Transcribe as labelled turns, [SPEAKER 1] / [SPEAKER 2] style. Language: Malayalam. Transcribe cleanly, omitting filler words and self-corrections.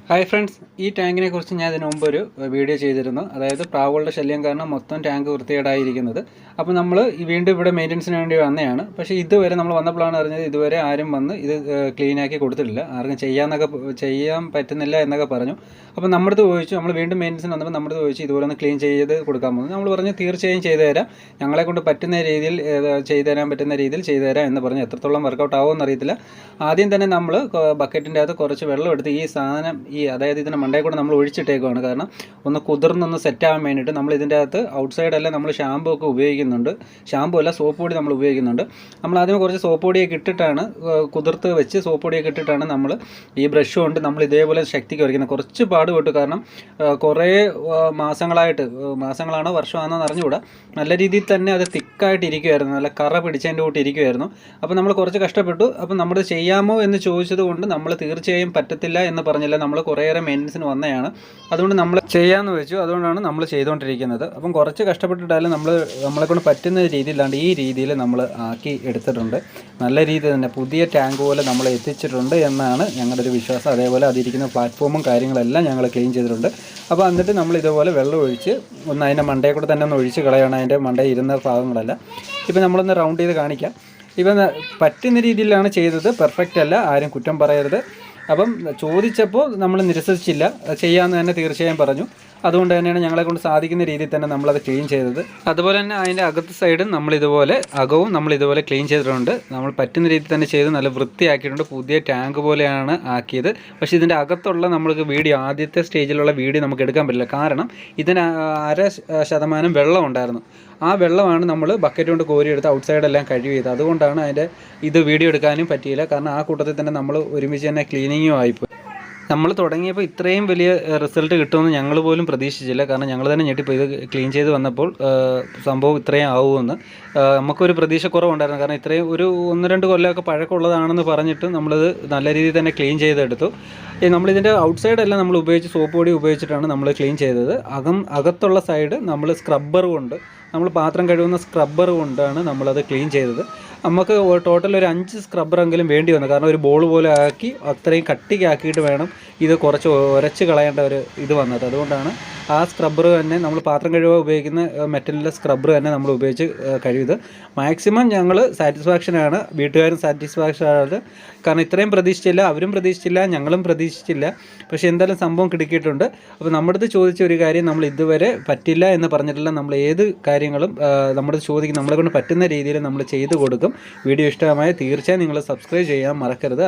[SPEAKER 1] ഹായ് ഫ്രണ്ട്സ്, ഈ ടാങ്കിനെ കുറിച്ച് ഞാൻ ഇതിനു മുമ്പ് ഒരു വീഡിയോ ചെയ്തിരുന്നു. അതായത് പ്രാവുകളുടെ ശല്യം കാരണം മൊത്തം ടാങ്ക് വൃത്തികേടായിരിക്കുന്നത്. അപ്പോൾ നമ്മൾ വീണ്ടും ഇവിടെ മെയിൻ്റനൻസിന് വേണ്ടി വന്നതാണ്. പക്ഷേ ഇതുവരെ നമ്മൾ വന്നപ്പോഴാണ് അറിഞ്ഞത് ഇതുവരെ ആരും വന്ന് ഇത് ക്ലീനാക്കി കൊടുത്തിട്ടില്ല. ആർക്കും ചെയ്യാൻ പറ്റുന്നില്ല എന്നൊക്കെ പറഞ്ഞു. അപ്പോൾ നമ്മുടെ അടുത്ത് ചോദിച്ചു, നമ്മൾ വീണ്ടും മെയിൻ്റനൻസിന് വന്നപ്പോൾ നമ്മുടെ അടുത്ത് ചോദിച്ചു ഇതുപോലെ ഒന്ന് ക്ലീൻ ചെയ്ത് കൊടുക്കാൻ പോകുന്നു. നമ്മൾ പറഞ്ഞു തീർച്ചയായും ചെയ്തു തരാം, ഞങ്ങളെക്കൊണ്ട് പറ്റുന്ന രീതിയിൽ ചെയ്തു തരാൻ പറ്റുന്ന രീതിയിൽ ചെയ്തു തരാം എന്ന് പറഞ്ഞു. എത്രത്തോളം വർക്കൗട്ട് ആവുമെന്ന് അറിയത്തില്ല. ആദ്യം തന്നെ നമ്മൾ ബക്കറ്റിൻ്റെ അകത്ത് കുറച്ച് വെള്ളം എടുത്ത് ഈ സാധനം അതായത് ഇതിൻ്റെ മണ്ടയിൽ കൂടെ നമ്മൾ ഒഴിച്ചിട്ടേക്കുവാണ്. കാരണം ഒന്ന് കുതിർന്നൊന്ന് സെറ്റാകാൻ വേണ്ടിയിട്ട് നമ്മൾ ഇതിൻ്റെ അകത്ത് ഔട്ട്സൈഡെല്ലാം നമ്മൾ ഷാമ്പു ഒക്കെ ഉപയോഗിക്കുന്നുണ്ട്. ഷാമ്പു അല്ല, സോപ്പ് പൊടി നമ്മൾ ഉപയോഗിക്കുന്നുണ്ട്. നമ്മൾ ആദ്യം കുറച്ച് സോപ്പ് പൊടിയൊക്കെ ഇട്ടിട്ടാണ് കുതിർത്ത് വെച്ച് സോപ്പ് പൊടിയൊക്കെ ഇട്ടിട്ടാണ് നമ്മൾ ഈ ബ്രഷ് കൊണ്ട് നമ്മൾ ഇതേപോലെ ശക്തിക്ക് വരയ്ക്കുന്നത്. കുറച്ച് പാടുപെട്ടു, കാരണം കുറേ മാസങ്ങളാണോ വർഷമാണോ എന്ന് അറിഞ്ഞുകൂടാ, നല്ല രീതിയിൽ തന്നെ അത് തിക്കായിട്ട് ഇരിക്കുമായിരുന്നു, നല്ല കറ പിടിച്ചതിൻ്റെ കൂട്ടി ഇരിക്കുമായിരുന്നു. അപ്പോൾ നമ്മൾ കുറച്ച് കഷ്ടപ്പെട്ടു. അപ്പോൾ നമ്മൾ ചെയ്യാമോ എന്ന് ചോദിച്ചത് കൊണ്ട് നമ്മൾ തീർച്ചയായും പറ്റത്തില്ല എന്ന് പറഞ്ഞില്ല, നമ്മൾ കുറേയേറെ മെയിൻ്റനൻസിന് വന്നതാണ്. അതുകൊണ്ട് നമ്മൾ ചെയ്യാമെന്ന് വെച്ചു. അതുകൊണ്ടാണ് നമ്മൾ ചെയ്തുകൊണ്ടിരിക്കുന്നത്. അപ്പം കുറച്ച് കഷ്ടപ്പെട്ടിട്ടാലും നമ്മളെക്കൊണ്ട് പറ്റുന്ന രീതിയിലാണ്ട് ഈ രീതിയിൽ നമ്മൾ ആക്കി എടുത്തിട്ടുണ്ട്. നല്ല രീതിയിൽ തന്നെ പുതിയ ടാങ്ക് പോലെ നമ്മൾ എത്തിച്ചിട്ടുണ്ട് എന്നാണ് ഞങ്ങളുടെ ഒരു വിശ്വാസം. അതേപോലെ അതിരിക്കുന്ന പ്ലാറ്റ്ഫോമും കാര്യങ്ങളെല്ലാം ഞങ്ങൾ ക്ലീൻ ചെയ്തിട്ടുണ്ട്. അപ്പോൾ എന്നിട്ട് നമ്മൾ ഇതുപോലെ വെള്ളം ഒഴിച്ച് ഒന്ന് അതിൻ്റെ മണ്ടയിൽ കൂടെ തന്നെ ഒന്ന് ഒഴിച്ച് കളയണം, അതിൻ്റെ മണ്ടയിൽ ഇരുന്ന ഭാഗങ്ങളെല്ലാം. ഇപ്പം നമ്മളൊന്ന് റൗണ്ട് ചെയ്ത് കാണിക്കാം. ഇപ്പം പറ്റുന്ന രീതിയിലാണ് ചെയ്തത്, പെർഫെക്റ്റ് അല്ല, ആരും കുറ്റം പറയരുത്. അപ്പം ചോദിച്ചപ്പോൾ നമ്മൾ നിരസിച്ചില്ല, ചെയ്യാമെന്ന് തന്നെ തീർച്ചയായും പറഞ്ഞു. അതുകൊണ്ട് തന്നെയാണ് ഞങ്ങളെക്കൊണ്ട് സാധിക്കുന്ന രീതിയിൽ തന്നെ നമ്മളത് ക്ലീൻ ചെയ്തത്. അതുപോലെ തന്നെ അതിൻ്റെ അകത്ത് സൈഡും അകവും നമ്മളിതുപോലെ ക്ലീൻ ചെയ്തിട്ടുണ്ട്. നമ്മൾ പറ്റുന്ന രീതിയിൽ തന്നെ ചെയ്ത് നല്ല വൃത്തിയാക്കിയിട്ടുണ്ട്. പുതിയ ടാങ്ക് പോലെയാണ് ആക്കിയത്. പക്ഷേ ഇതിൻ്റെ അകത്തുള്ള നമ്മൾക്ക് ആദ്യത്തെ സ്റ്റേജിലുള്ള വീഡിയോ നമുക്ക് എടുക്കാൻ പറ്റില്ല. കാരണം ഇതിന് 0.5% വെള്ളം ഉണ്ടായിരുന്നു. ആ വെള്ളമാണ് നമ്മൾ ബക്കറ്റ് കൊണ്ട് കോരിയെടുത്ത് ഔട്ട്സൈഡെല്ലാം കഴിവിയത്. അതുകൊണ്ടാണ് ഇത് വീഡിയോ എടുക്കാനും പറ്റിയില്ല. കാരണം ആ കൂട്ടത്തിൽ തന്നെ നമ്മൾ ഒരുമിച്ച് തന്നെ ക്ലീനിങ്ങും ആയിപ്പോയി. നമ്മൾ തുടങ്ങിയപ്പോൾ ഇത്രയും വലിയ റിസൾട്ട് കിട്ടുമെന്ന് ഞങ്ങൾ പോലും പ്രതീക്ഷിച്ചില്ല. കാരണം ഞങ്ങൾ തന്നെ ഞെട്ടിപ്പോയി. ഇത് ക്ലീൻ ചെയ്ത് വന്നപ്പോൾ സംഭവം ഇത്രയും ആവുമെന്ന് നമുക്കൊരു പ്രതീക്ഷ കുറവുണ്ടായിരുന്നു. കാരണം ഇത്രയും ഒരു 1-2 കൊല്ലമൊക്കെ പഴക്കമുള്ളതാണെന്ന് പറഞ്ഞിട്ട് നമ്മളിത് നല്ല രീതിയിൽ തന്നെ ക്ലീൻ ചെയ്തെടുത്തു. നമ്മളിതിൻ്റെ ഔട്ട്സൈഡെല്ലാം നമ്മൾ ഉപയോഗിച്ച് സോപ്പ് പൊടി ഉപയോഗിച്ചിട്ടാണ് നമ്മൾ ക്ലീൻ ചെയ്തത്. അകത്തുള്ള സൈഡ് നമ്മൾ സ്ക്രബ്ബർ കൊണ്ട്, നമ്മൾ പാത്രം കഴുകുന്ന സ്ക്രബ്ബർ കൊണ്ടാണ് നമ്മളത് ക്ലീൻ ചെയ്തത്. നമുക്ക് ടോട്ടൽ ഒരു 5 സ്ക്രബ്ബറെങ്കിലും വേണ്ടി വന്നു. കാരണം ഒരു ബോൾ പോലെ ആക്കി അത്രയും കട്ടിക്കാക്കിയിട്ട് വേണം ഇത് കുറച്ച് ഉരച്ച് കളയേണ്ട ഒരു ഇത് വന്നത്. അതുകൊണ്ടാണ് ആ സ്ക്രബ്ബർ തന്നെ നമ്മൾ പാത്രം കഴുകാൻ ഉപയോഗിക്കുന്ന മെറ്റലിൻ്റെ സ്ക്രബ്ബർ തന്നെ നമ്മൾ ഉപയോഗിച്ച് കഴുകിയത്. മാക്സിമം ഞങ്ങൾ സാറ്റിസ്ഫാക്ഷനാണ്, വീട്ടുകാരും സാറ്റിസ്ഫാക്ഷനാണ്. കാരണം ഇത്രയും പ്രതീക്ഷിച്ചില്ല, അവരും പ്രതീക്ഷിച്ചില്ല, ഞങ്ങളും പ്രതീക്ഷിച്ചില്ല. പക്ഷേ എന്തായാലും സംഭവം കിടക്കിയിട്ടുണ്ട്. അപ്പോൾ നമ്മുടെ അടുത്ത് ചോദിച്ച ഒരു കാര്യം നമ്മൾ ഇതുവരെ പറ്റില്ല എന്ന് പറഞ്ഞിട്ടില്ല. നമ്മൾ ഏത് കാര്യങ്ങളും നമ്മുടെ ചോദിക്കും, നമ്മളെ കൊണ്ട് പറ്റുന്ന രീതിയിൽ നമ്മൾ ചെയ്തു കൊടുക്കും. വീഡിയോ ഇഷ്ടമായ തീർച്ചയായും നിങ്ങൾ സബ്സ്ക്രൈബ് ചെയ്യാൻ മറക്കരുത്.